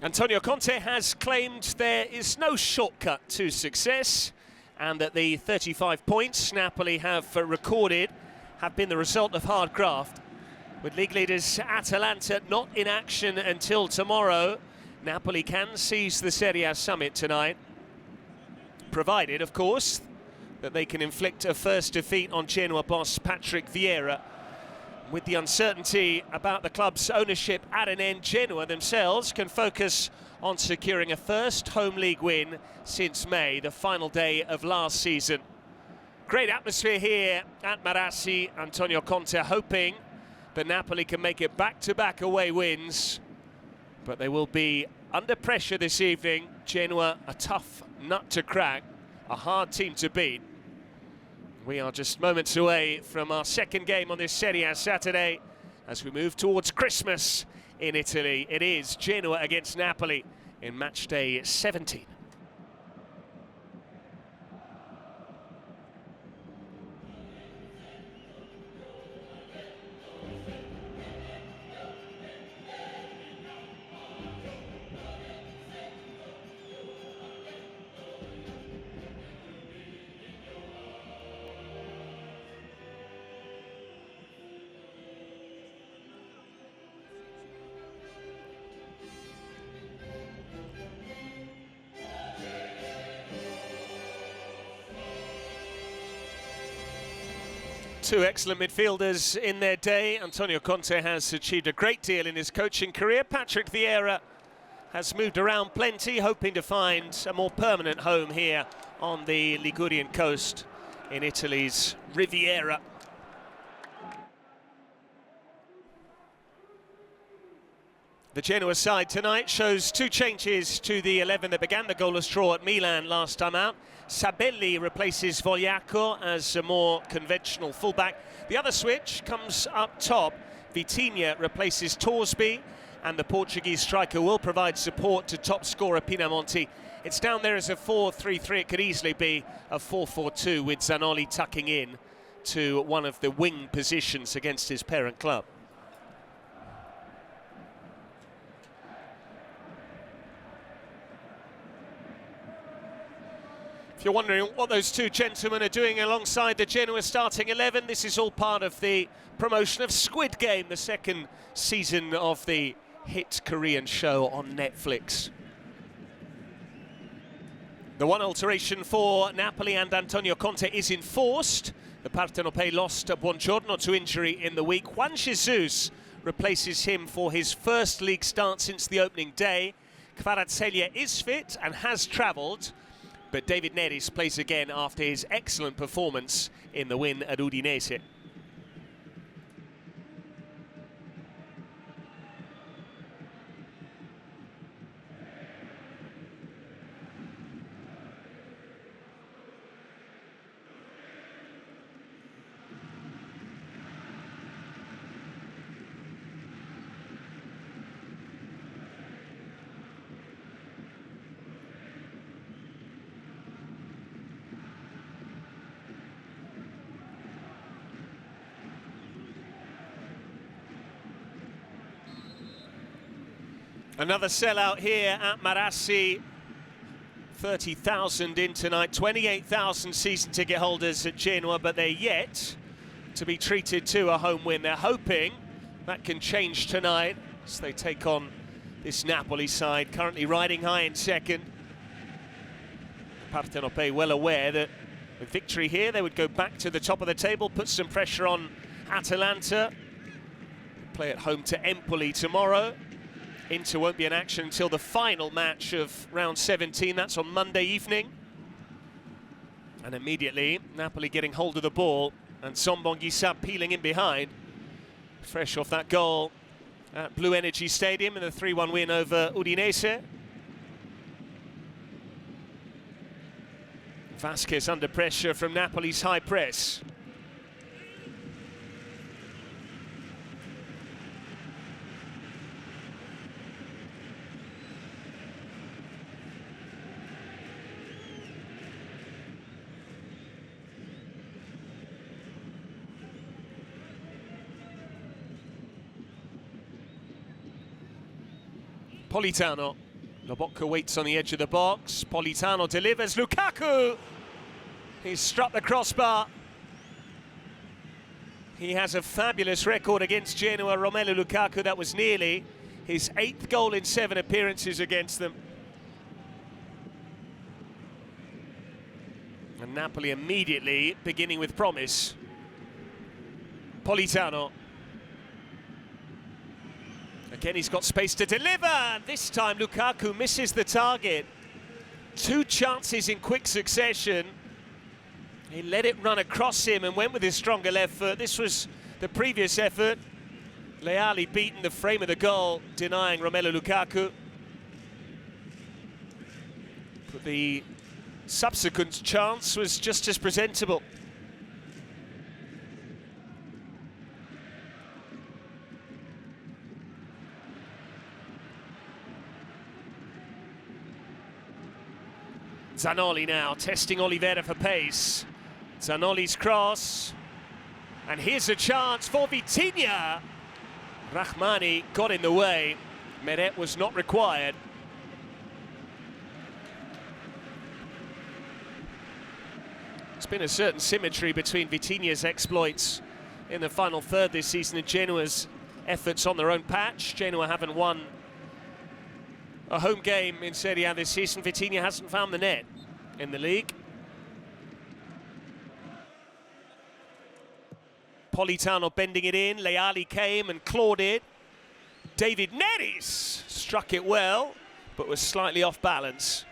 Antonio Conte has claimed there is no shortcut to success and that the 35 points Napoli have recorded have been the result of hard graft. With league leaders Atalanta not in action until tomorrow, Napoli can seize the Serie A summit tonight, provided, of course, that they can inflict a first defeat on Genoa boss Patrick Vieira. With the uncertainty about the club's ownership at an end, Genoa themselves can focus on securing a first home league win since May, the final day of last season. Great atmosphere here at Marassi. Antonio Conte hoping that Napoli can make it back-to-back away wins, but they will be under pressure this evening. Genoa, a tough nut to crack, a hard team to beat. We are just moments away from our second game on this Serie A Saturday as we move towards Christmas in Italy. It is Genoa against Napoli in match day 17. Two excellent midfielders in their day. Antonio Conte has achieved a great deal in his coaching career. Patrick Vieira has moved around plenty, hoping to find a more permanent home here on the Ligurian coast in Italy's Riviera. The Genoa side tonight shows two changes to the 11 that began the goalless draw at Milan last time out. Sabelli replaces Vogliacco as a more conventional fullback. The other switch comes up top. Vitinha replaces Torsby, and the Portuguese striker will provide support to top scorer Pinamonti. It's down there as a 4-3-3. It could easily be a 4-4-2 with Zanoli tucking in to one of the wing positions against his parent club. If you're wondering what those two gentlemen are doing alongside the Genoa starting 11, this is all part of the promotion of Squid Game, the second season of the hit Korean show on Netflix. The one alteration for Napoli and Antonio Conte is enforced. The Partenopei lost Buongiorno to injury in the week. Juan Jesus replaces him for his first league start since the opening day. Kvaratskhelia is fit and has travelled, but David Neres plays again after his excellent performance in the win at Udinese. Another sellout here at Marassi. 30,000 in tonight, 28,000 season ticket holders at Genoa, but they're yet to be treated to a home win. They're hoping that can change tonight as they take on this Napoli side, currently riding high in second. Partenopei well aware that with victory here, they would go back to the top of the table, put some pressure on Atalanta. Play at home to Empoli tomorrow. Inter won't be in action until the final match of round 17. That's on Monday evening. And immediately, Napoli getting hold of the ball and Anguissa peeling in behind. Fresh off that goal at Blue Energy Stadium in the 3-1 win over Udinese. Vasquez under pressure from Napoli's high press. Politano Lobotka waits on the edge of the box. Politano delivers. Lukaku! He's struck the crossbar. He has a fabulous record against Genoa. Romelu Lukaku, that was nearly his 8th goal in 7 appearances against them. And Napoli immediately beginning with promise. Politano. Again, he's got space to deliver. This time, Lukaku misses the target. 2 chances in quick succession. He let it run across him and went with his stronger left foot. This was the previous effort. Leali beaten the frame of the goal, denying Romelu Lukaku. But the subsequent chance was just as presentable. Zanoli now testing Oliveira for pace. Zanoli's cross. And here's a chance for Vitinha. Rrahmani got in the way. Meret was not required. There's been a certain symmetry between Vitinha's exploits in the final third this season and Genoa's efforts on their own patch. Genoa haven't won a home game in Serie A this season. Vitinha hasn't found the net in the league. Politano bending it in. Leali came and clawed it. David Neres struck it well, but was slightly off balance.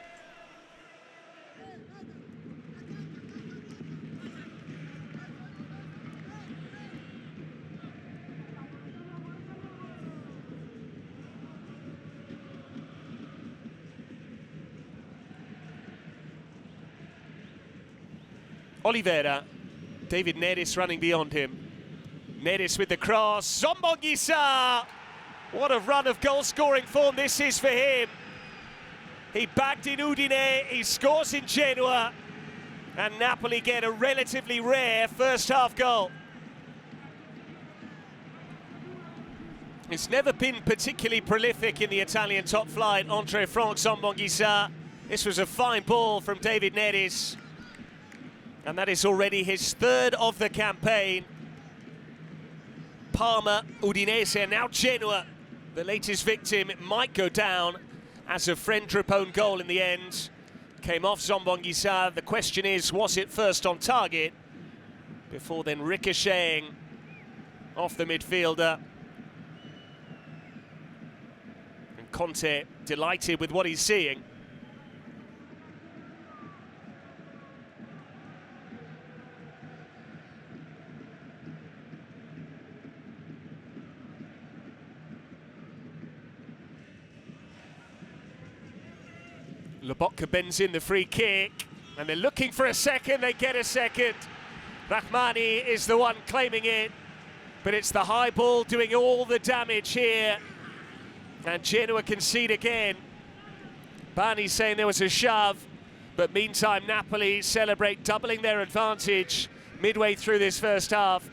Oliveira, David Neres running beyond him. Neres with the cross, Anguissa! What a run of goal-scoring form this is for him. He bagged in Udine, he scores in Genoa, and Napoli get a relatively rare first-half goal. It's never been particularly prolific in the Italian top flight, Andre Franck Anguissa. This was a fine ball from David Neres. And that is already his 3rd of the campaign. Parma, Udinese, and now Genoa, the latest victim. It might go down as a Friendrup own goal in the end. Came off Anguissa. The question is, was it first on target? Before then ricocheting off the midfielder. And Conte delighted with what he's seeing. Lobotka bends in the free kick, and they're looking for a second, they get a second. Rrahmani is the one claiming it, but it's the high ball doing all the damage here. And Genoa concede again. Bani saying there was a shove, but meantime Napoli celebrate doubling their advantage midway through this first half.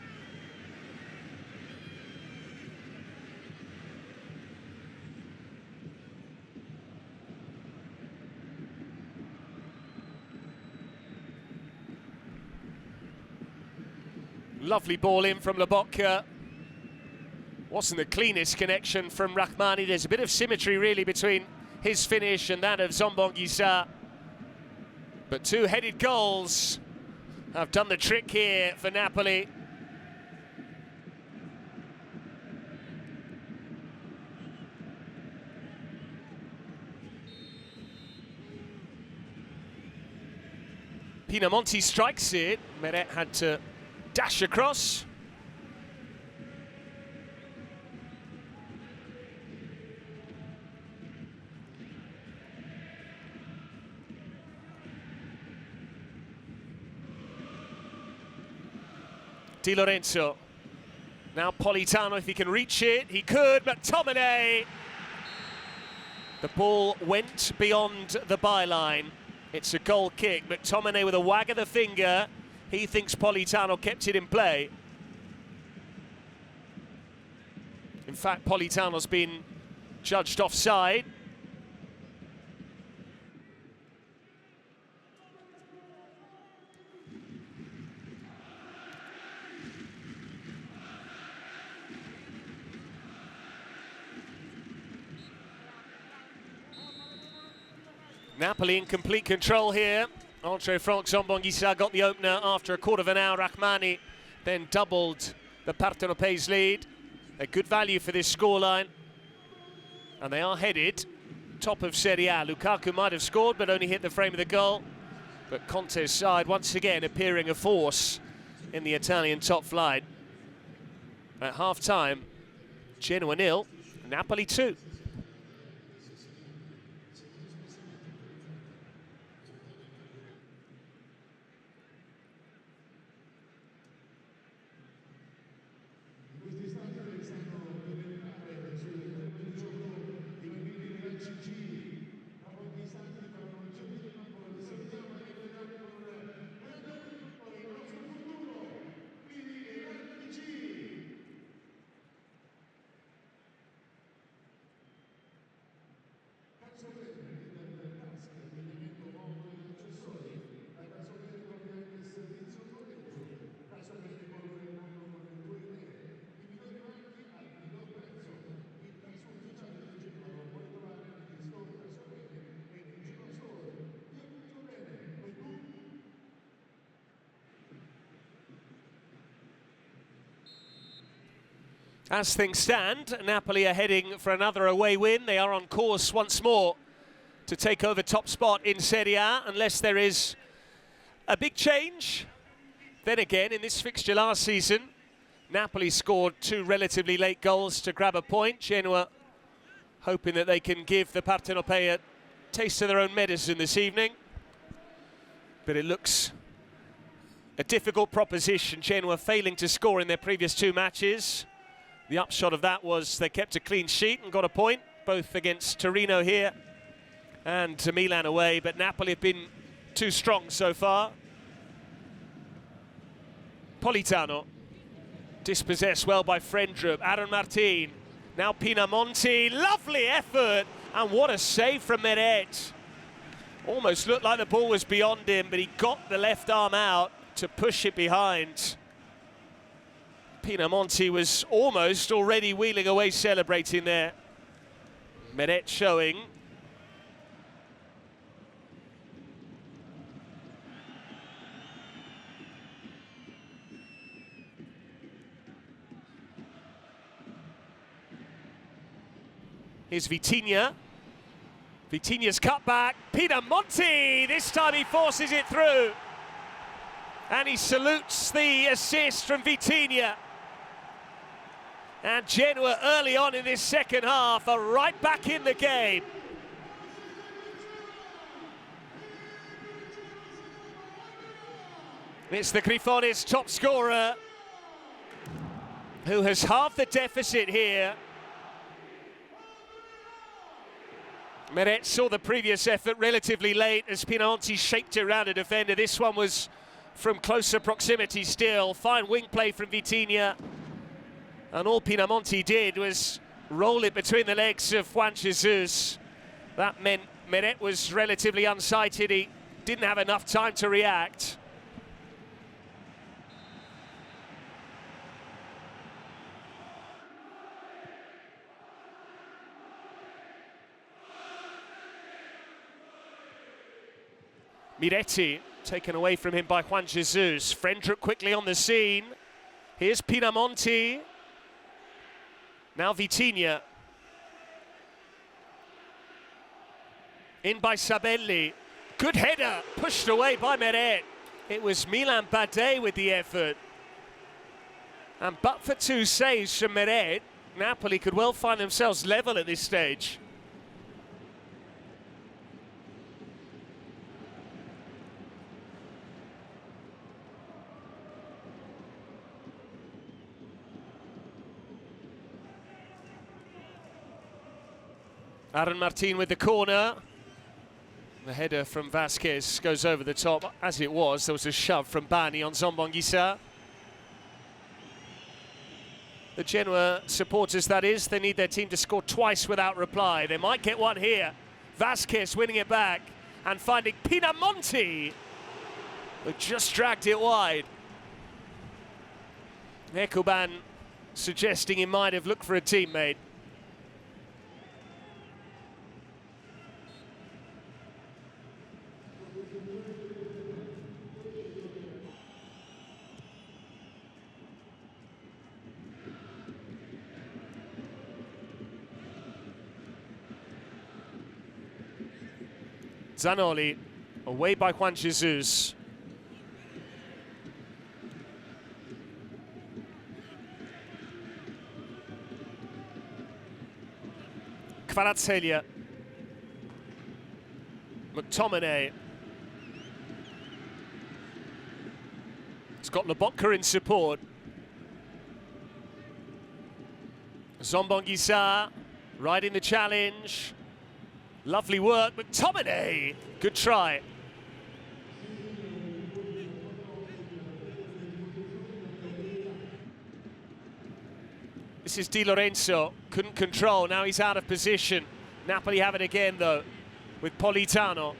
Lovely ball in from Lobotka. Wasn't the cleanest connection from Rrahmani. There's a bit of symmetry really between his finish and that of Anguissa. But 2 headed goals have done the trick here for Napoli. Pinamonti strikes it. Meret had to dash across. Di Lorenzo. Now Politano, if he can reach it, he could, but Tomine. The ball went beyond the byline. It's a goal kick, but Tomine with a wag of the finger. He thinks Politano kept it in play. In fact, Politano's been judged offside. Napoli in complete control here. Entre Franck Anguissa got the opener after a quarter of an hour. Rrahmani then doubled the Partenopei's lead. A good value for this scoreline. And they are headed top of Serie A. Lukaku might have scored, but only hit the frame of the goal. But Conte's side once again appearing a force in the Italian top flight. At half-time, Genoa 0, Napoli 2. As things stand, Napoli are heading for another away win. They are on course once more to take over top spot in Serie A, unless there is a big change. Then again, in this fixture last season, Napoli scored 2 relatively late goals to grab a point. Genoa hoping that they can give the Partenopei a taste of their own medicine this evening. But it looks a difficult proposition. Genoa failing to score in their previous 2 matches. The upshot of that was they kept a clean sheet and got a point, both against Torino here and to Milan away, but Napoli have been too strong so far. Politano, dispossessed well by Frendrup. Aaron Martin, now Pinamonti, lovely effort, and what a save from Meret. Almost looked like the ball was beyond him, but he got the left arm out to push it behind. Pinamonti was almost already wheeling away celebrating there. Meret showing. Here's Vitinha. Vitinha's cut back. Pinamonti! This time he forces it through. And he salutes the assist from Vitinha. And Genoa early on in this second half are right back in the game. It's the Grifone's top scorer who has halved the deficit here. Meret saw the previous effort relatively late as Pinamonti shaped it around a defender. This one was from closer proximity still. Fine wing play from Vitinha. And all Pinamonti did was roll it between the legs of Juan Jesus. That meant Meret was relatively unsighted. He didn't have enough time to react. Miretti taken away from him by Juan Jesus. Frendrup quickly on the scene. Here's Pinamonti. Now Vitinha. In by Sabelli. Good header, pushed away by Meret. It was Milan Bade with the effort. And but for 2 saves from Meret, Napoli could well find themselves level at this stage. Aaron Martin with the corner. The header from Vasquez goes over the top. As it was, there was a shove from Bani on Anguissa. The Genoa supporters, that is, they need their team to score twice without reply. They might get one here. Vasquez winning it back and finding Pinamonti, who just dragged it wide. Ekuban suggesting he might have looked for a teammate. Zanoli, away by Juan Jesus. Kvaratskhelia. McTominay. It's got Lobotka in support. Zombonguissa riding the challenge. Lovely work, McTominay. Good try. This is Di Lorenzo, couldn't control, now he's out of position. Napoli have it again though, with Politano.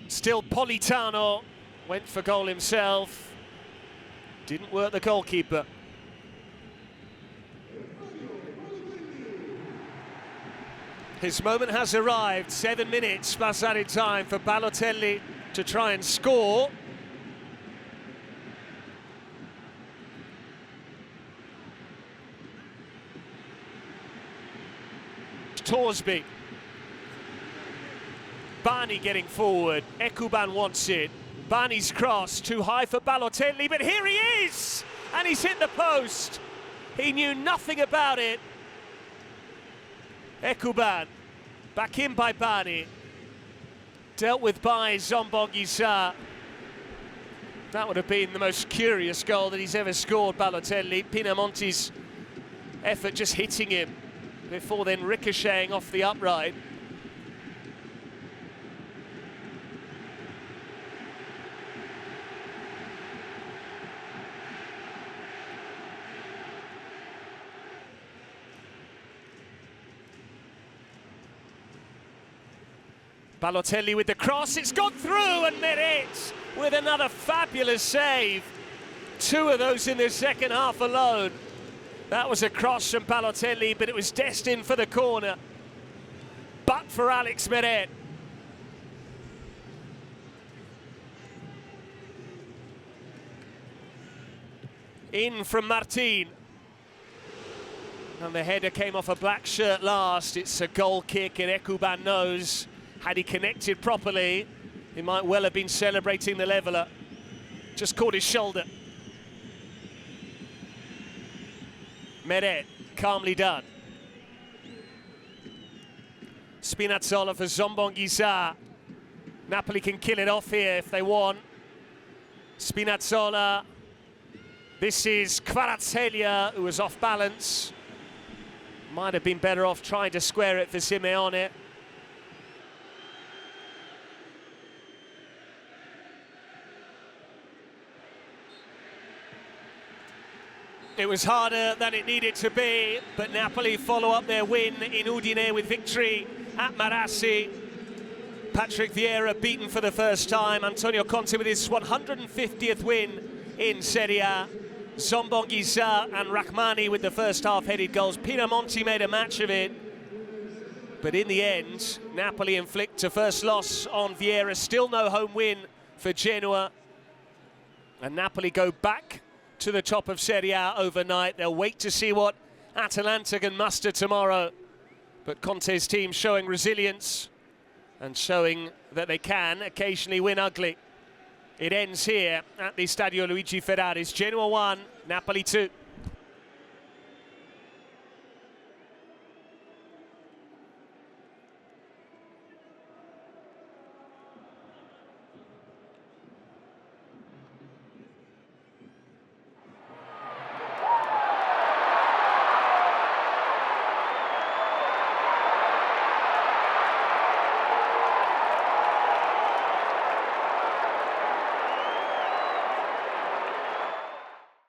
Still Politano, went for goal himself. Didn't work the goalkeeper. His moment has arrived, 7 minutes plus added time for Balotelli to try and score. Torsby. Barney getting forward. Ekuban wants it. Barney's cross, too high for Balotelli, but here he is! And he's hit the post. He knew nothing about it. Ekuban, back in by Barney. Dealt with by Zombonguissa. That would have been the most curious goal that he's ever scored, Balotelli. Pinamonti's effort just hitting him before then ricocheting off the upright. Balotelli with the cross, it's gone through, and Meret with another fabulous save. 2 of those in the second half alone. That was a cross from Balotelli, but it was destined for the corner. But for Alex Meret. In from Martin. And the header came off a black shirt last. It's a goal kick, and Ekuban knows, had he connected properly, he might well have been celebrating the leveller. Just caught his shoulder. Meret, calmly done. Spinazzola for Zombonguissa. Napoli can kill it off here if they want. Spinazzola. This is Kvaratskhelia, who was off balance. Might have been better off trying to square it for Simeone. It was harder than it needed to be, but Napoli follow up their win in Udine with victory at Marassi. Patrick Vieira beaten for the first time. Antonio Conte with his 150th win in Serie A. Zombonguissa and Rrahmani with the first half headed goals. Pinamonti made a match of it. But in the end, Napoli inflict a first loss on Vieira. Still no home win for Genoa. And Napoli go back to the top of Serie A overnight. They'll wait to see what Atalanta can muster tomorrow. But Conte's team showing resilience and showing that they can occasionally win ugly. It ends here at the Stadio Luigi Ferraris. Genoa 1, Napoli 2.